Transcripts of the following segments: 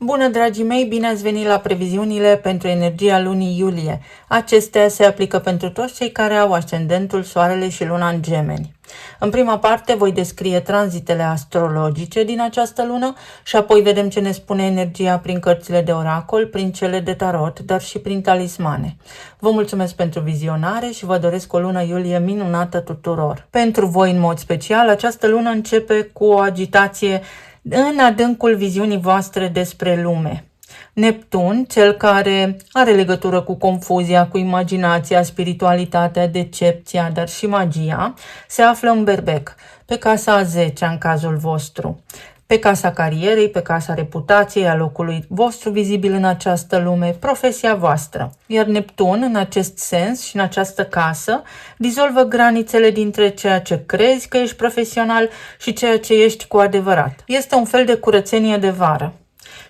Bună, dragii mei, bine ați venit la previziunile pentru energia lunii iulie. Acestea se aplică pentru toți cei care au ascendentul, soarele și luna în Gemeni. În prima parte voi descrie tranzitele astrologice din această lună și apoi vedem ce ne spune energia prin cărțile de oracol, prin cele de tarot, dar și prin talismane. Vă mulțumesc pentru vizionare și vă doresc o lună iulie minunată tuturor. Pentru voi, în mod special, această lună începe cu o agitație în adâncul viziunii voastre despre lume. Neptun, cel care are legătură cu confuzia, cu imaginația, spiritualitatea, decepția, dar și magia, se află în Berbec, pe casa a 10-a în cazul vostru, pe casa carierei, pe casa reputației, a locului vostru vizibil în această lume, profesia voastră. Iar Neptun, în acest sens și în această casă, dizolvă granițele dintre ceea ce crezi că ești profesional și ceea ce ești cu adevărat. Este un fel de curățenie de vară.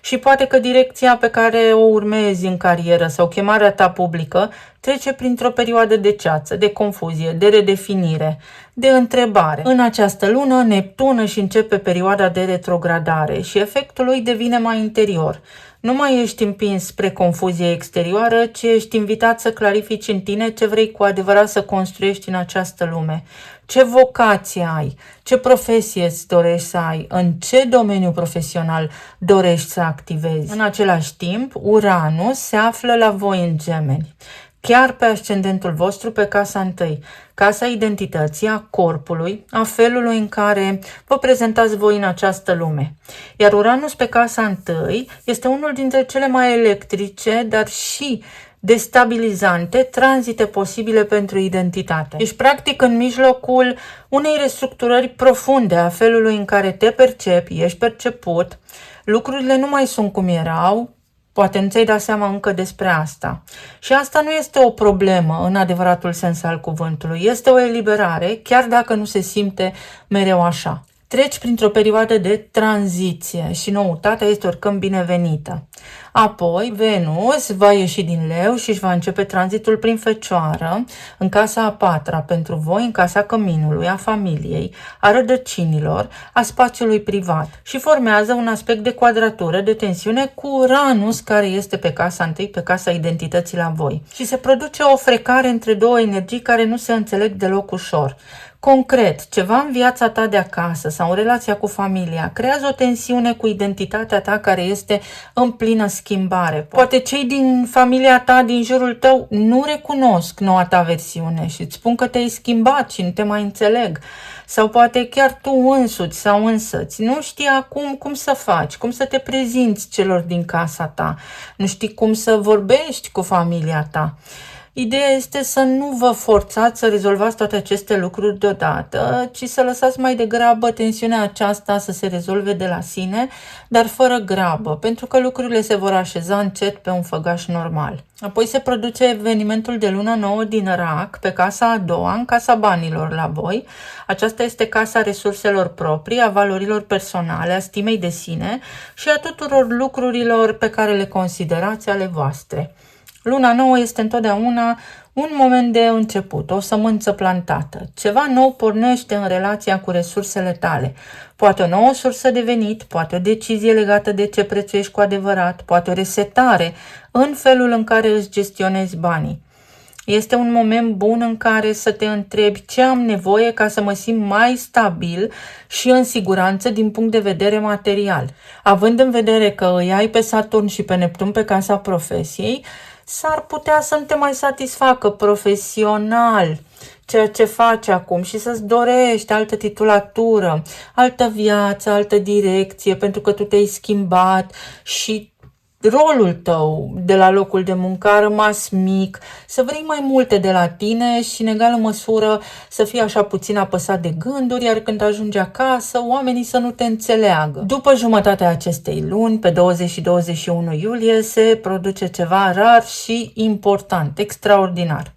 Și poate că direcția pe care o urmezi în carieră sau chemarea ta publică trece printr-o perioadă de ceață, de confuzie, de redefinire, de întrebare. În această lună, Neptun își începe perioada de retrogradare și efectul lui devine mai interior. Nu mai ești împins spre confuzie exterioară, ci ești invitat să clarifici în tine ce vrei cu adevărat să construiești în această lume. Ce vocație ai? Ce profesie îți dorești să ai? În ce domeniu profesional dorești să activezi? În același timp, Uranus se află la voi în Gemeni, chiar pe ascendentul vostru, pe casa 1, casa identității, a corpului, a felului în care vă prezentați voi în această lume. Iar Uranus pe casa 1 este unul dintre cele mai electrice, dar și destabilizante tranzite posibile pentru identitate. Ești practic în mijlocul unei restructurări profunde a felului în care te percepi, ești perceput, lucrurile nu mai sunt cum erau. Poate nu ți-ai dat seama încă despre asta. Și asta nu este o problemă în adevăratul sens al cuvântului. Este o eliberare, chiar dacă nu se simte mereu așa. Treci printr-o perioadă de tranziție și noutatea este oricând binevenită. Apoi, Venus va ieși din Leu și își va începe tranzitul prin Fecioară, în casa a 4-a pentru voi, în casa căminului, a familiei, a rădăcinilor, a spațiului privat și formează un aspect de quadratură, de tensiune cu Uranus, care este pe casa 1, pe casa identității la voi. Și se produce o frecare între două energii care nu se înțeleg deloc ușor. Concret, ceva în viața ta de acasă sau în relația cu familia creează o tensiune cu identitatea ta care este în plină schimbare. Poate cei din familia ta, din jurul tău, nu recunosc noua ta versiune și îți spun că te-ai schimbat și nu te mai înțeleg. Sau poate chiar tu însuți sau însăți nu știi acum cum să faci, cum să te prezinți celor din casa ta, nu știi cum să vorbești cu familia ta. Ideea este să nu vă forțați să rezolvați toate aceste lucruri deodată, ci să lăsați mai degrabă tensiunea aceasta să se rezolve de la sine, dar fără grabă, pentru că lucrurile se vor așeza încet pe un făgaș normal. Apoi se produce evenimentul de lună nouă din Rac, pe casa a 2-a, în casa banilor la voi. Aceasta este casa resurselor proprii, a valorilor personale, a stimei de sine și a tuturor lucrurilor pe care le considerați ale voastre. Luna nouă este întotdeauna un moment de început, o sămânță plantată. Ceva nou pornește în relația cu resursele tale. Poate o nouă sursă de venit, poate o decizie legată de ce prețuiești cu adevărat, poate o resetare în felul în care îți gestionezi banii. Este un moment bun în care să te întrebi ce am nevoie ca să mă simt mai stabil și în siguranță din punct de vedere material. Având în vedere că îi ai pe Saturn și pe Neptun pe casa profesiei, s-ar putea să nu te mai satisfacă profesional ceea ce faci acum și să-ți dorești altă titulatură, altă viață, altă direcție, pentru că tu te-ai schimbat și rolul tău de la locul de muncă a rămas mic, să vrei mai multe de la tine și în egală măsură să fii așa puțin apăsat de gânduri, iar când ajungi acasă, oamenii să nu te înțeleagă. După jumătatea acestei luni, pe 20 și 21 iulie, se produce ceva rar și important, extraordinar.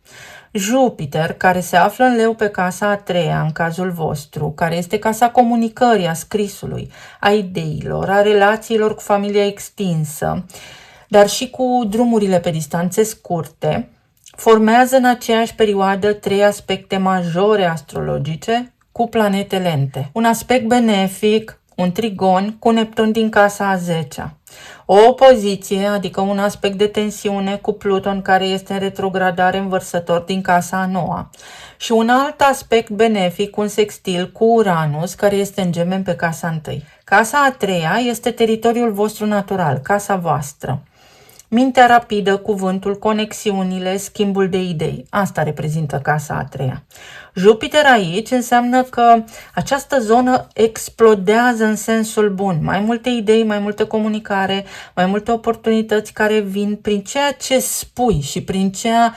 Jupiter, care se află în Leu pe casa a 3-a, în cazul vostru, care este casa comunicării, a scrisului, a ideilor, a relațiilor cu familia extinsă, dar și cu drumurile pe distanțe scurte, formează în aceeași perioadă 3 aspecte majore astrologice cu planete lente. Un aspect benefic, un trigon cu Neptun din casa a 10-a. O opoziție, adică un aspect de tensiune cu Pluton care este în retrogradare în Vărsător din casa a noua. Și un alt aspect benefic, un sextil cu Uranus care este în Gemeni pe casa întâi. Casa a treia este teritoriul vostru natural, casa voastră. Mintea rapidă, cuvântul, conexiunile, schimbul de idei. Asta reprezintă casa a treia. Jupiter aici înseamnă că această zonă explodează în sensul bun. Mai multe idei, mai multă comunicare, mai multe oportunități care vin prin ceea ce spui și prin ceea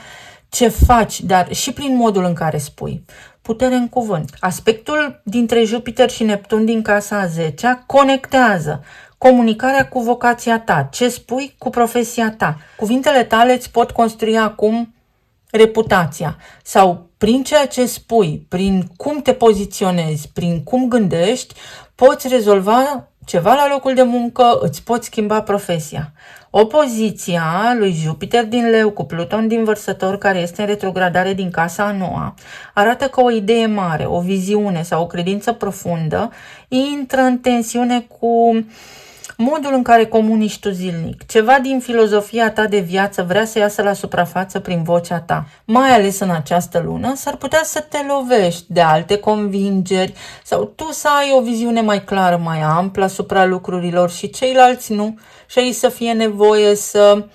ce faci, dar și prin modul în care spui. Putere în cuvânt. Aspectul dintre Jupiter și Neptun din casa a 10-a conectează comunicarea cu vocația ta, ce spui cu profesia ta. Cuvintele tale îți pot construi acum reputația sau prin ceea ce spui, prin cum te poziționezi, prin cum gândești, poți rezolva ceva la locul de muncă, îți poți schimba profesia. Opoziția lui Jupiter din Leu cu Pluton din Vărsător, care este în retrogradare din casa a noua, arată că o idee mare, o viziune sau o credință profundă intră în tensiune cu modul în care comunici tu zilnic. Ceva din filozofia ta de viață vrea să iasă la suprafață prin vocea ta. Mai ales în această lună, s-ar putea să te lovești de alte convingeri sau tu să ai o viziune mai clară, mai amplă asupra lucrurilor și ceilalți nu. Și aici să fie nevoie să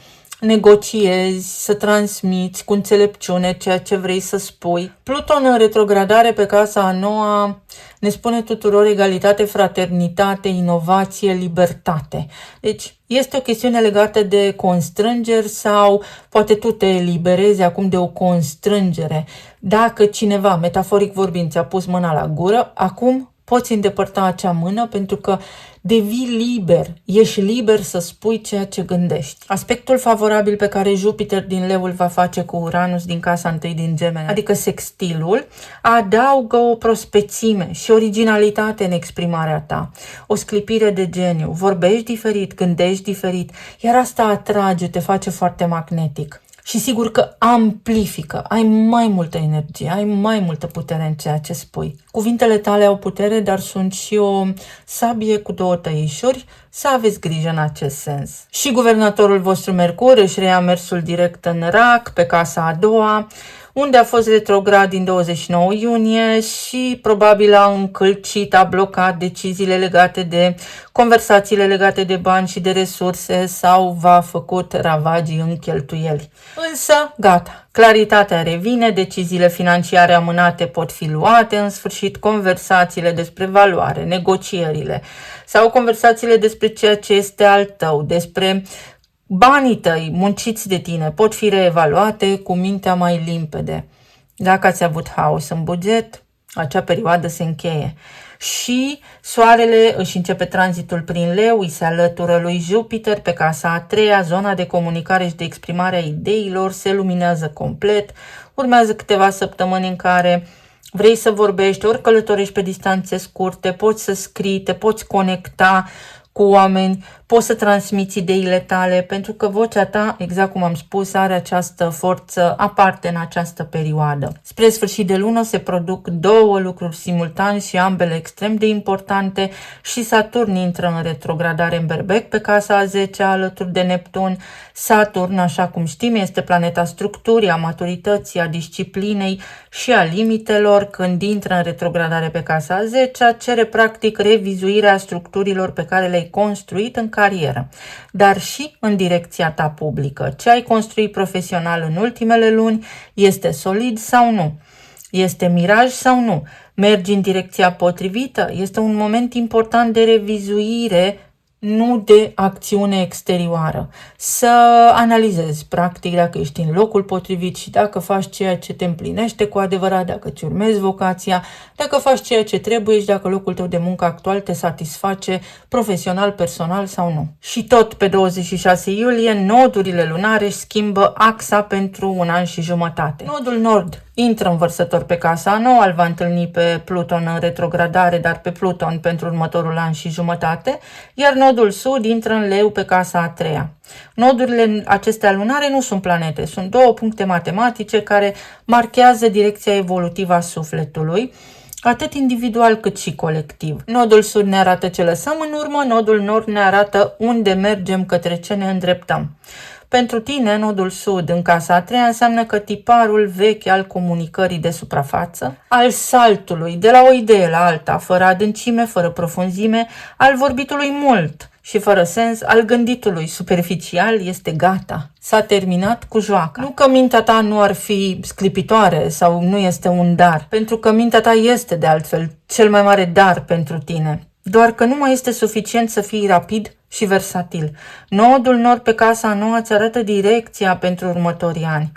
negociezi, să transmiți cu înțelepciune ceea ce vrei să spui. Pluton în retrogradare pe casa a noua ne spune tuturor egalitate, fraternitate, inovație, libertate. Deci este o chestiune legată de constrângeri sau poate tu te eliberezi acum de o constrângere. Dacă cineva, metaforic vorbind, ți-a pus mâna la gură, acum poți îndepărta acea mână pentru că devii liber, ești liber să spui ceea ce gândești. Aspectul favorabil pe care Jupiter din Leu îl va face cu Uranus din casa întâi din Gemeni, adică sextilul, adaugă o prospețime și originalitate în exprimarea ta, o sclipire de geniu, vorbești diferit, gândești diferit, iar asta atrage, te face foarte magnetic. Și sigur că amplifică, ai mai multă energie, ai mai multă putere în ceea ce spui. Cuvintele tale au putere, dar sunt și o sabie cu două tăișuri, să aveți grijă în acest sens. Și guvernatorul vostru Mercur își reia mersul direct în Rac, pe casa a doua, unde a fost retrograd din 29 iunie și probabil a încălcit, a blocat deciziile legate de conversațiile legate de bani și de resurse sau v-a făcut ravagii în cheltuieli. Însă, gata, claritatea revine, deciziile financiare amânate pot fi luate, în sfârșit conversațiile despre valoare, negocierile sau conversațiile despre ceea ce este al tău, despre banii tăi munciți de tine pot fi reevaluate cu mintea mai limpede. Dacă ați avut haos în buget, acea perioadă se încheie. Și Soarele își începe tranzitul prin Leu, îi se alătură lui Jupiter pe casa a treia, zona de comunicare și de exprimare a ideilor se luminează complet. Urmează câteva săptămâni în care vrei să vorbești, ori călătorești pe distanțe scurte, poți să scrii, te poți conecta cu oameni, poți să transmiți ideile tale, pentru că vocea ta, exact cum am spus, are această forță aparte în această perioadă. Spre sfârșit de lună se produc două lucruri simultan și ambele extrem de importante și Saturn intră în retrogradare în Berbec pe casa a 10-a alături de Neptun. Saturn, așa cum știm, este planeta structurii, a maturității, a disciplinei și a limitelor. Când intră în retrogradare pe casa a 10-a, cere practic revizuirea structurilor pe care le-ai construit în carieră, dar și în direcția ta publică. Ce ai construit profesional în ultimele luni este solid sau nu? Este miraj sau nu? Mergi în direcția potrivită? Este un moment important de revizuire, nu de acțiune exterioară. Să analizezi, practic, dacă ești în locul potrivit și dacă faci ceea ce te împlinește cu adevărat, dacă îți urmezi vocația, dacă faci ceea ce trebuie și dacă locul tău de muncă actual te satisface profesional, personal sau nu. Și tot pe 26 iulie, nodurile lunare își schimbă axa pentru un an și jumătate. Nodul nord intră în Vărsător pe casa a nouă, îl va întâlni pe Pluton în retrogradare, dar pe Pluton pentru următorul an și jumătate, iar nodul sud intră în Leu pe casa a treia. Nodurile acestea lunare nu sunt planete, sunt două puncte matematice care marchează direcția evolutivă a sufletului atât individual cât și colectiv. Nodul sud ne arată ce lăsăm în urmă, nodul nord ne arată unde mergem, către ce ne îndreptăm. Pentru tine, nodul sud în casa a treia înseamnă că tiparul vechi al comunicării de suprafață, al saltului de la o idee la alta, fără adâncime, fără profunzime, al vorbitului mult și fără sens, al gânditului superficial, este gata. S-a terminat cu joaca. Nu că mintea ta nu ar fi sclipitoare sau nu este un dar, pentru că mintea ta este de altfel cel mai mare dar pentru tine. Doar că nu mai este suficient să fii rapid și versatil. Nodul nord pe casa a noua îți arată direcția pentru următorii ani.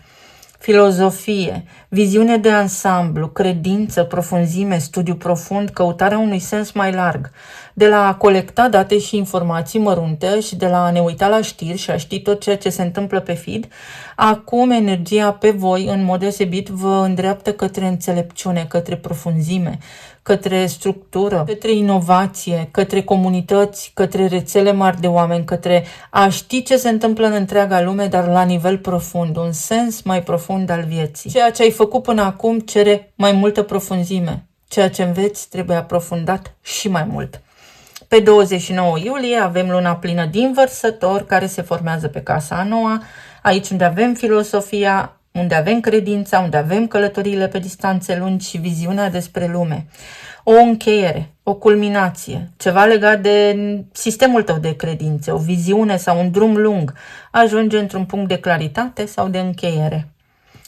Filozofie, viziune de ansamblu, credință, profunzime, studiu profund, căutarea unui sens mai larg. De la a colecta date și informații mărunte și de la a ne uita la știri și a ști tot ceea ce se întâmplă pe feed, acum energia pe voi, în mod deosebit, vă îndreaptă către înțelepciune, către profunzime, către structură, către inovație, către comunități, către rețele mari de oameni, către a ști ce se întâmplă în întreaga lume, dar la nivel profund, un sens mai profund al vieții. Ceea ce ai făcut până acum cere mai multă profunzime. Ceea ce înveți trebuie aprofundat și mai mult. Pe 29 iulie avem luna plină din Vărsător, care se formează pe casa a noua, aici unde avem filosofia, unde avem credința, unde avem călătoriile pe distanțe lungi și viziunea despre lume. O încheiere, o culminație, ceva legat de sistemul tău de credințe, o viziune sau un drum lung, ajunge într-un punct de claritate sau de încheiere.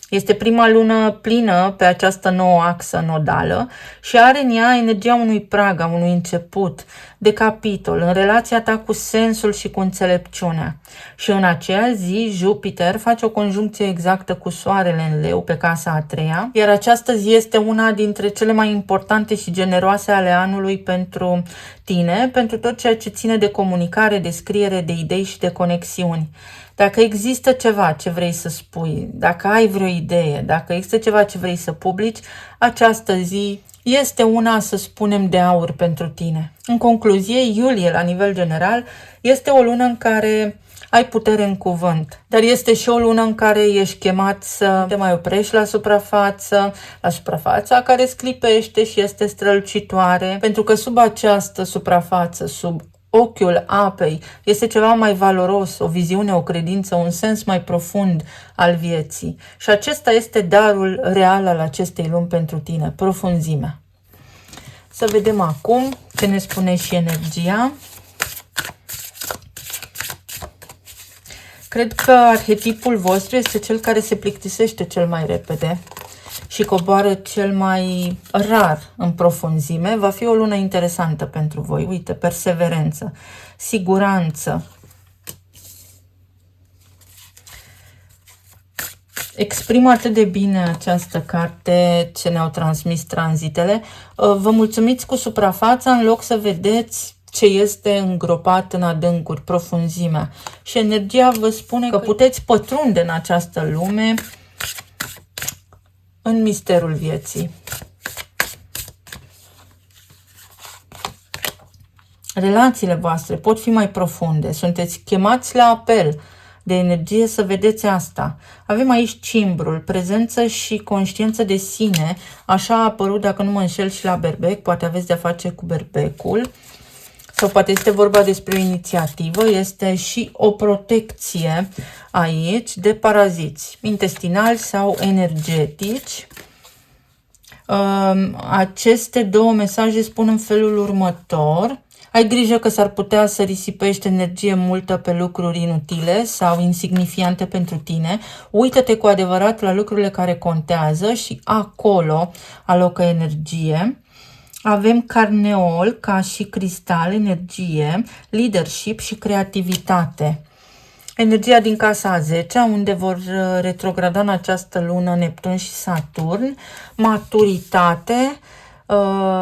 Este prima lună plină pe această nouă axă nodală și are în ea energia unui prag, a unui început, de capitol, în relația ta cu sensul și cu înțelepciunea. Și în aceea zi, Jupiter face o conjuncție exactă cu Soarele în Leu pe casa a treia, iar această zi este una dintre cele mai importante și generoase ale anului pentru tine, pentru tot ceea ce ține de comunicare, de scriere, de idei și de conexiuni. Dacă există ceva ce vrei să spui, dacă ai vreo idee, dacă există ceva ce vrei să publici, această zi este una, să spunem, de aur pentru tine. În concluzie, iulie, la nivel general, este o lună în care ai putere în cuvânt, dar este și o lună în care ești chemat să te mai oprești la suprafața care sclipește și este strălucitoare, pentru că sub această suprafață, sub ochiul apei, este ceva mai valoros, o viziune, o credință, un sens mai profund al vieții. Și acesta este darul real al acestei luni pentru tine, profunzimea. Să vedem acum ce ne spune și energia. Cred că arhetipul vostru este cel care se plictisește cel mai repede și coboară cel mai rar în profunzime. Va fi o lună interesantă pentru voi. Uite, perseverență, siguranță. Exprimă atât de bine această carte ce ne-au transmis tranzitele. Vă mulțumiți cu suprafața în loc să vedeți ce este îngropat în adâncuri, profunzimea. Și energia vă spune că puteți pătrunde în această lume, în misterul vieții. Relațiile voastre pot fi mai profunde. Sunteți chemați la apel de energie să vedeți asta. Avem aici cimbrul, prezență și conștiință de sine. Așa a apărut, dacă nu mă înșel, și la berbec. Poate aveți de-a face cu berbecul. Sau poate este vorba despre o inițiativă. Este și o protecție aici de paraziți intestinali sau energetici. Aceste două mesaje spun în felul următor. Ai grijă că s-ar putea să risipești energie multă pe lucruri inutile sau insignifiante pentru tine. Uită-te cu adevărat la lucrurile care contează și acolo alocă energie. Avem carneol ca și cristal, energie, leadership și creativitate. Energia din casa a 10-a, unde vor retrograda în această lună Neptun și Saturn, maturitate,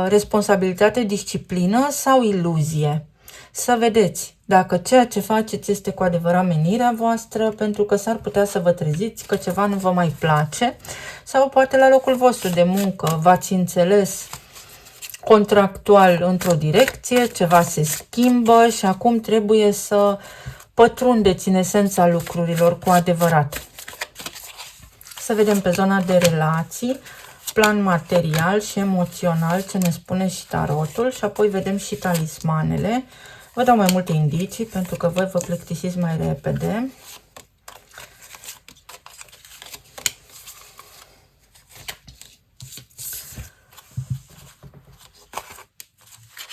responsabilitate, disciplină sau iluzie. Să vedeți dacă ceea ce faceți este cu adevărat menirea voastră, pentru că s-ar putea să vă treziți că ceva nu vă mai place, sau poate la locul vostru de muncă v-ați înțeles contractual într-o direcție, ceva se schimbă și acum trebuie să pătrundeți în esența lucrurilor cu adevărat. Să vedem pe zona de relații. plan material și emoțional ce ne spune și tarotul și apoi vedem și talismanele. Vă dau mai multe indicii pentru că voi vă plictisiți mai repede.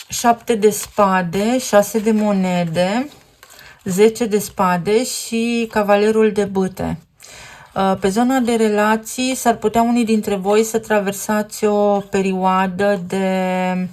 Șapte de spade, 6 de monede, 10 de spade și cavalerul de bâte. Pe zona de relații s-ar putea unii dintre voi să traversați o perioadă de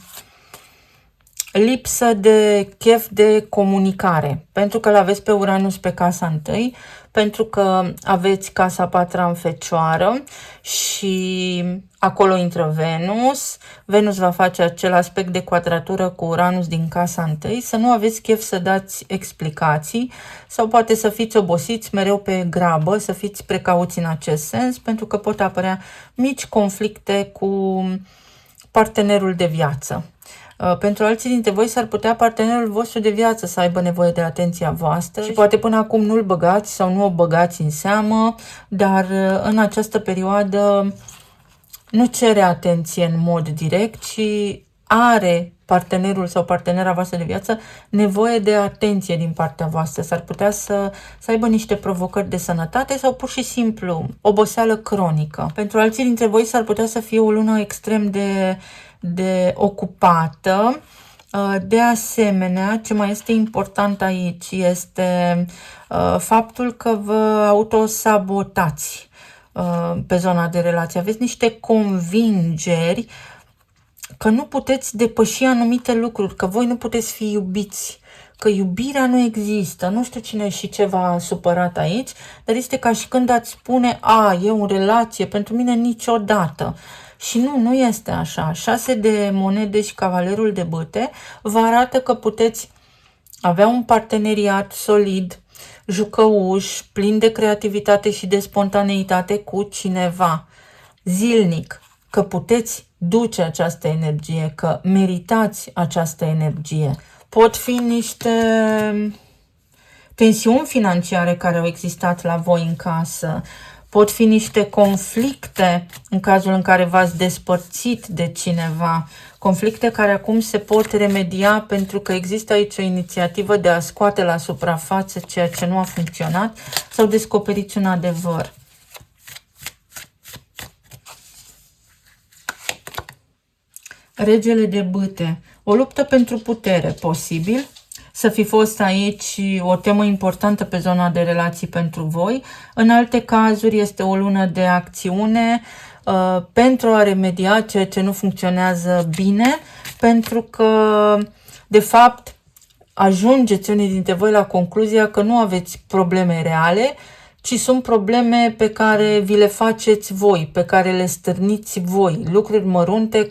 lipsă de chef de comunicare, pentru că l-aveți pe Uranus pe casa 1, pentru că aveți casa 4 în Fecioară și acolo intră Venus. Venus va face acel aspect de quadratură cu Uranus din casa 1, să nu aveți chef să dați explicații sau poate să fiți obosiți mereu pe grabă, să fiți precauți în acest sens, pentru că pot apărea mici conflicte cu partenerul de viață. Pentru alții dintre voi s-ar putea partenerul vostru de viață să aibă nevoie de atenția voastră și poate până acum nu-l băgați sau nu o băgați în seamă, dar în această perioadă nu cere atenție în mod direct, ci are partenerul sau partenera voastră de viață nevoie de atenție din partea voastră. S-ar putea să aibă niște provocări de sănătate sau pur și simplu oboseală cronică. Pentru alții dintre voi s-ar putea să fie o lună extrem de ocupată. De asemenea, ce mai este important aici este faptul că vă autosabotați pe zona de relație. Aveți niște convingeri că nu puteți depăși anumite lucruri, că voi nu puteți fi iubiți, că iubirea nu există. Nu știu cine și ce v-a supărat aici, dar este ca și când ați spune, e o relație, pentru mine niciodată. Și nu este așa. 6 de monede și cavalerul de bâte vă arată că puteți avea un parteneriat solid, jucăuș, plin de creativitate și de spontaneitate cu cineva zilnic, că puteți duce această energie, că meritați această energie. Pot fi niște tensiuni financiare care au existat la voi în casă, pot fi niște conflicte în cazul în care v-ați despărțit de cineva, conflicte care acum se pot remedia pentru că există aici o inițiativă de a scoate la suprafață ceea ce nu a funcționat sau descoperiți un adevăr. Regele de bâte, o luptă pentru putere, posibil să fi fost aici o temă importantă pe zona de relații pentru voi. În alte cazuri este o lună de acțiune pentru a remedia ceea ce nu funcționează bine, pentru că, de fapt, ajungeți unii dintre voi la concluzia că nu aveți probleme reale, ci sunt probleme pe care vi le faceți voi, pe care le stârniți voi, lucruri mărunte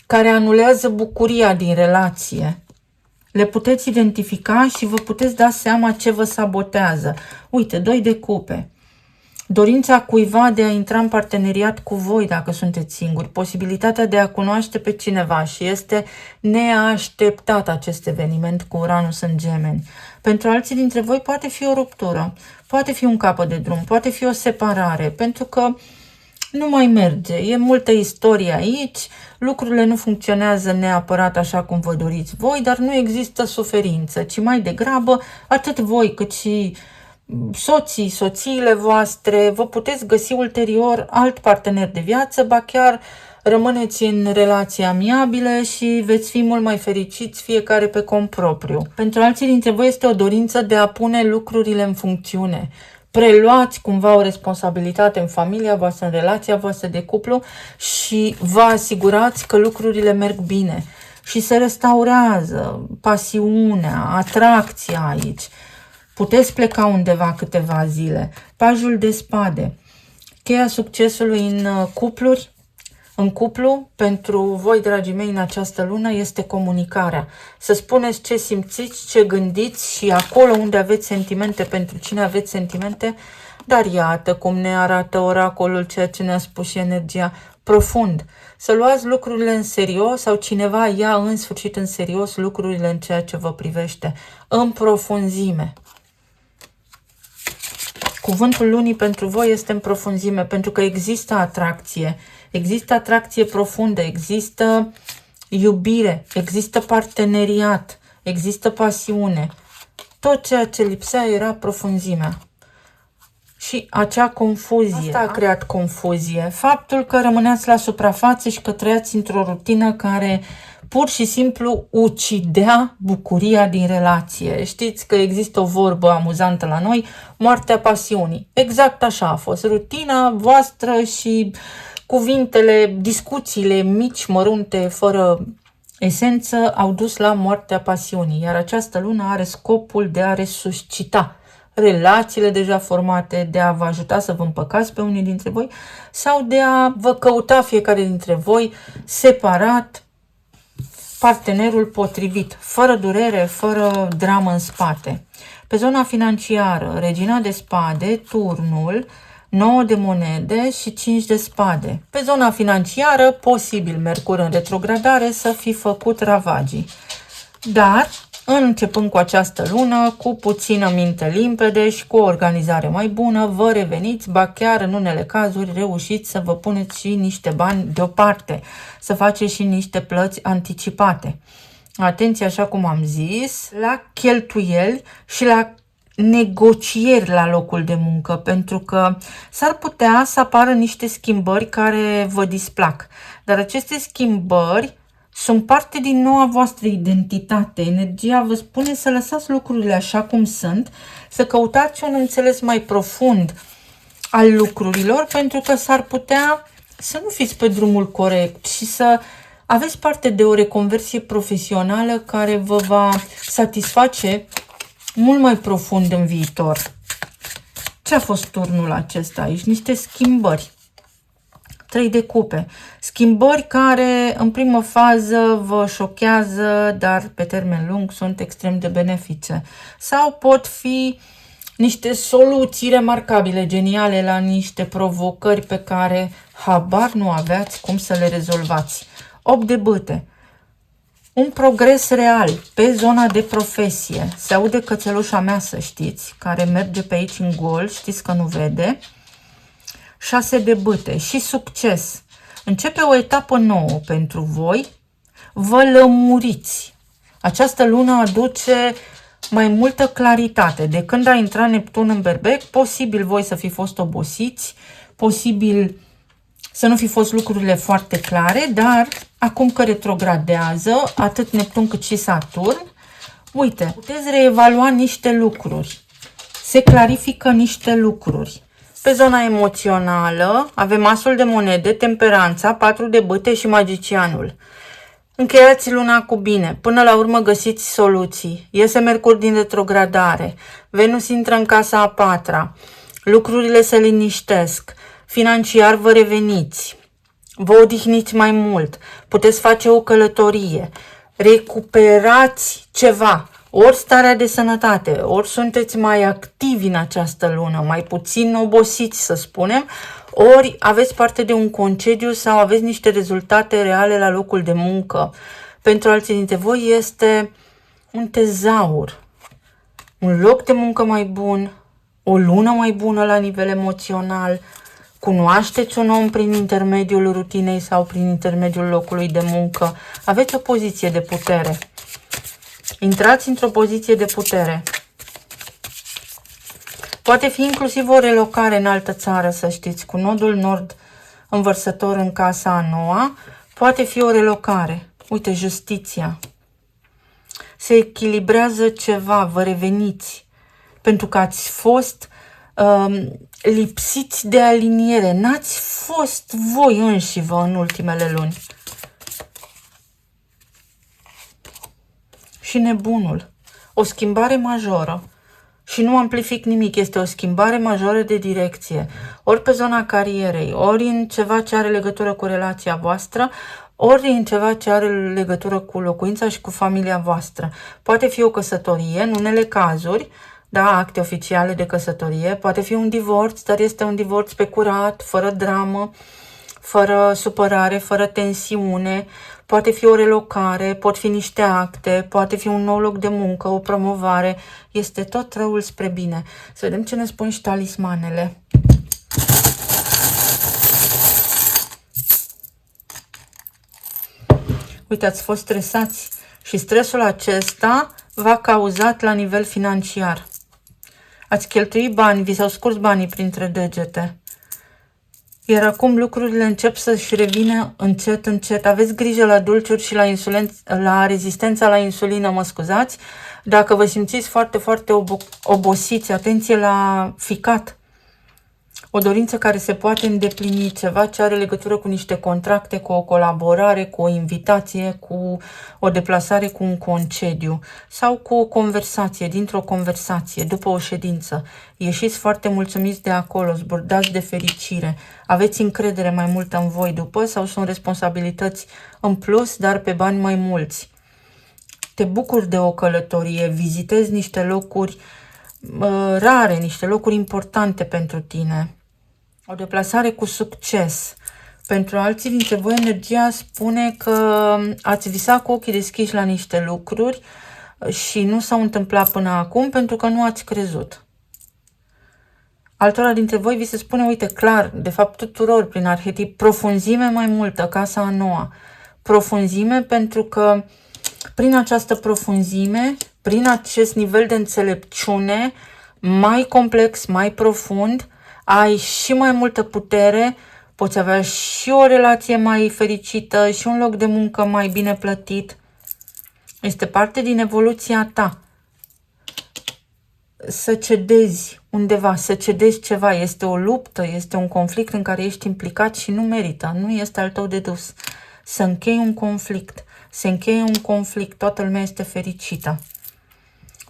care anulează bucuria din relație. Le puteți identifica și vă puteți da seama ce vă sabotează. Uite, 2 de cupe. Dorința cuiva de a intra în parteneriat cu voi dacă sunteți singuri. Posibilitatea de a cunoaște pe cineva și este neașteptat acest eveniment cu Uranus în Gemeni. Pentru alții dintre voi poate fi o ruptură, poate fi un capăt de drum, poate fi o separare, pentru că nu mai merge. E multă istorie aici, lucrurile nu funcționează neapărat așa cum vă doriți voi, dar nu există suferință, ci mai degrabă atât voi cât și soții, soțiile voastre, vă puteți găsi ulterior alt partener de viață, ba chiar rămâneți în relații amiabile și veți fi mult mai fericiți fiecare pe cont propriu. Pentru alții dintre voi este o dorință de a pune lucrurile în funcțiune. Preluați cumva o responsabilitate în familia voastră, în relația voastră de cuplu și vă asigurați că lucrurile merg bine și se restaurează pasiunea, atracția aici. Puteți pleca undeva câteva zile. Pajul de spade. Cheia succesului în cuplu, pentru voi, dragii mei, în această lună este comunicarea. Să spuneți ce simțiți, ce gândiți și acolo unde aveți sentimente, pentru cine aveți sentimente, dar iată cum ne arată oracolul, ceea ce ne-a spus și energia, profund. Să luați lucrurile în serios sau cineva ia în sfârșit în serios lucrurile în ceea ce vă privește, în profunzime. Cuvântul lunii pentru voi este în profunzime, pentru că există atracție profundă, există iubire, există parteneriat, există pasiune. Tot ceea ce lipsea era profunzimea. Și acea confuzie. Asta a creat confuzie. Faptul că rămâneați la suprafață și că trăiați într-o rutină care pur și simplu ucidea bucuria din relație. Știți că există o vorbă amuzantă la noi, moartea pasiunii. Exact așa a fost. Rutina voastră și cuvintele, discuțiile mici, mărunte, fără esență, au dus la moartea pasiunii. Iar această lună are scopul de a resuscita relațiile deja formate, de a vă ajuta să vă împăcați pe unii dintre voi sau de a vă căuta fiecare dintre voi separat partenerul potrivit, fără durere, fără dramă în spate. Pe zona financiară, Regina de Spade, turnul, 9 de monede și 5 de spade. Pe zona financiară, posibil Mercur în retrogradare să fi făcut ravagii. Dar, începând cu această lună, cu puțină minte limpede și cu o organizare mai bună, vă reveniți, ba chiar în unele cazuri reușiți să vă puneți și niște bani deoparte, să faceți și niște plăți anticipate. Atenție, așa cum am zis, la cheltuieli și la negocieri la locul de muncă, pentru că s-ar putea să apară niște schimbări care vă displac. Dar aceste schimbări sunt parte din noua voastră identitate. Energia vă spune să lăsați lucrurile așa cum sunt, să căutați un înțeles mai profund al lucrurilor, pentru că s-ar putea să nu fiți pe drumul corect și să aveți parte de o reconversie profesională care vă va satisface mult mai profund în viitor. Ce a fost turnul acesta aici? Niște schimbări. 3 de cupe. Schimbări care în primă fază vă șochează, dar pe termen lung sunt extrem de benefice. Sau pot fi niște soluții remarcabile, geniale la niște provocări pe care habar nu aveați cum să le rezolvați. 8 de bâte. Un progres real pe zona de profesie. Se aude cățelușa mea, să știți, care merge pe aici în gol, știți că nu vede. 6 de bâte și succes. Începe o etapă nouă pentru voi. Vă lămuriți. Această lună aduce mai multă claritate. De când a intrat Neptun în Berbec, posibil voi să fi fost obosiți, posibil să nu fi fost lucrurile foarte clare, dar acum că retrogradează atât Neptun cât și Saturn, uite, puteți reevalua niște lucruri. Se clarifică niște lucruri. Pe zona emoțională avem Asul de monede, Temperanța, 4 de bâte și Magicianul. Încheiați luna cu bine, până la urmă găsiți soluții. Iese Mercur din retrogradare, Venus intră în casa a 4-a, lucrurile se liniștesc, financiar vă reveniți, vă odihniți mai mult, puteți face o călătorie, recuperați ceva, ori starea de sănătate, ori sunteți mai activi în această lună, mai puțin obosiți, să spunem, ori aveți parte de un concediu sau aveți niște rezultate reale la locul de muncă. Pentru alții dintre voi este un tezaur, un loc de muncă mai bun, o lună mai bună la nivel emoțional, cunoașteți un om prin intermediul rutinei sau prin intermediul locului de muncă, aveți o poziție de putere. Intrați într-o poziție de putere. Poate fi inclusiv o relocare în altă țară, să știți, cu nodul nord învărsător în casa a 9-a, poate fi o relocare. Uite, justiția. Se echilibrează ceva, vă reveniți, pentru că ați fost lipsiți de aliniere. N-ați fost voi înșivă în ultimele luni. Și nebunul. O schimbare majoră. Și nu amplific nimic, este o schimbare majoră de direcție. Ori pe zona carierei, ori în ceva ce are legătură cu relația voastră, ori în ceva ce are legătură cu locuința și cu familia voastră. Poate fi o căsătorie, în unele cazuri, da, acte oficiale de căsătorie, poate fi un divorț, dar este un divorț pe curat, fără dramă, fără supărare, fără tensiune, poate fi o relocare, pot fi niște acte, poate fi un nou loc de muncă, o promovare, este tot răul spre bine. Să vedem ce ne spun și talismanele. Uite, ați fost stresați și stresul acesta v-a cauzat la nivel financiar. Ați cheltuit bani, vi s-au scurs banii printre degete. Iar acum lucrurile încep să-și revină încet, încet. Aveți grijă la dulciuri și la rezistența la insulină, mă scuzați. Dacă vă simțiți foarte, foarte obosiți, atenție la ficat. O dorință care se poate îndeplini, ceva ce are legătură cu niște contracte, cu o colaborare, cu o invitație, cu o deplasare, cu un concediu sau cu o conversație, dintr-o conversație, după o ședință. Ieșiți foarte mulțumiți de acolo, zburdați de fericire, aveți încredere mai multă în voi după sau sunt responsabilități în plus, dar pe bani mai mulți. Te bucuri de o călătorie, vizitezi niște locuri rare, niște locuri importante pentru tine. O deplasare cu succes. Pentru alții dintre voi, energia spune că ați visat cu ochii deschiși la niște lucruri și nu s-au întâmplat până acum pentru că nu ați crezut. Altora dintre voi vi se spune, uite, clar, de fapt tuturor prin arhetip, profunzime mai multă, casa a noua. Profunzime pentru că prin această profunzime, prin acest nivel de înțelepciune mai complex, mai profund, ai și mai multă putere, poți avea și o relație mai fericită și un loc de muncă mai bine plătit. Este parte din evoluția ta. Să cedezi undeva, să cedezi ceva. Este o luptă, este un conflict în care ești implicat și nu merită, nu este al tău de dus. Să închei un conflict. Se încheie un conflict, toată lumea este fericită.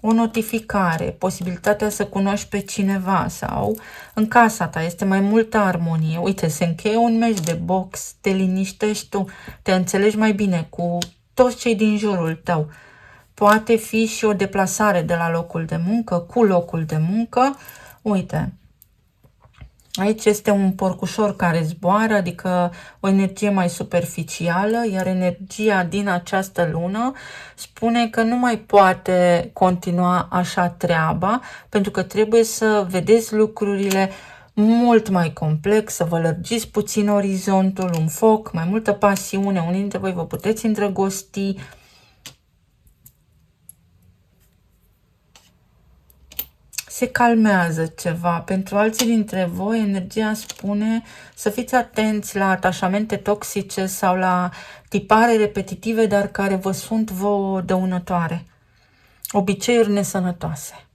O notificare, posibilitatea să cunoști pe cineva sau în casa ta este mai multă armonie. Uite, se încheie un meci de box, te liniștești tu, te înțelegi mai bine cu toți cei din jurul tău. Poate fi și o deplasare de la locul de muncă, cu locul de muncă. Uite, aici este un porcușor care zboară, adică o energie mai superficială, iar energia din această lună spune că nu mai poate continua așa treaba, pentru că trebuie să vedeți lucrurile mult mai complex, să vă lărgiți puțin orizontul, un foc, mai multă pasiune, unii dintre voi vă puteți îndrăgosti. Se calmează ceva. Pentru alții dintre voi, energia spune să fiți atenți la atașamente toxice sau la tipare repetitive, dar care vă sunt vouă dăunătoare. Obiceiuri nesănătoase.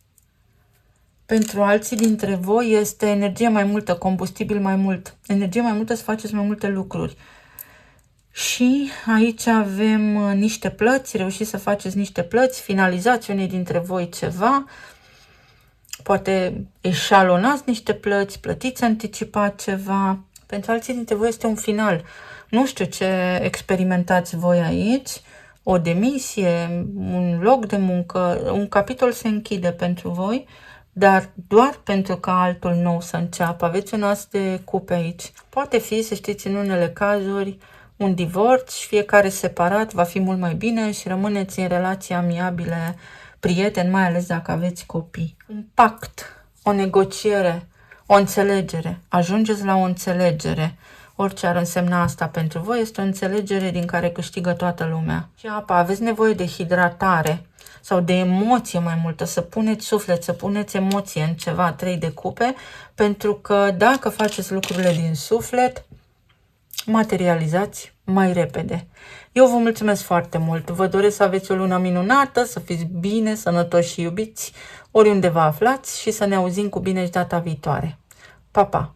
Pentru alții dintre voi este energie mai multă, combustibil mai mult. Energie mai multă să faceți mai multe lucruri. Și aici avem niște plăți, reușiți să faceți niște plăți, finalizați unii dintre voi ceva. Poate eșalonați niște plăți, plătiți anticipat ceva. Pentru alții dintre voi este un final. Nu știu ce experimentați voi aici. O demisie, un loc de muncă, un capitol se închide pentru voi, dar doar pentru ca altul nou să înceapă. Aveți un as de cupe aici. Poate fi, să știți, în unele cazuri, un divorț și fiecare separat va fi mult mai bine și rămâneți în relații amiabile, prieteni, mai ales dacă aveți copii. Un pact, o negociere, o înțelegere. Ajungeți la o înțelegere. Orice ar însemna asta pentru voi, este o înțelegere din care câștigă toată lumea. Și apa, aveți nevoie de hidratare sau de emoție mai multă, să puneți suflet, să puneți emoție în ceva, 3 de cupe, pentru că dacă faceți lucrurile din suflet, materializați mai repede. Eu vă mulțumesc foarte mult, vă doresc să aveți o lună minunată, să fiți bine, sănătoși și iubiți, oriunde vă aflați și să ne auzim cu bine și data viitoare. Pa, pa!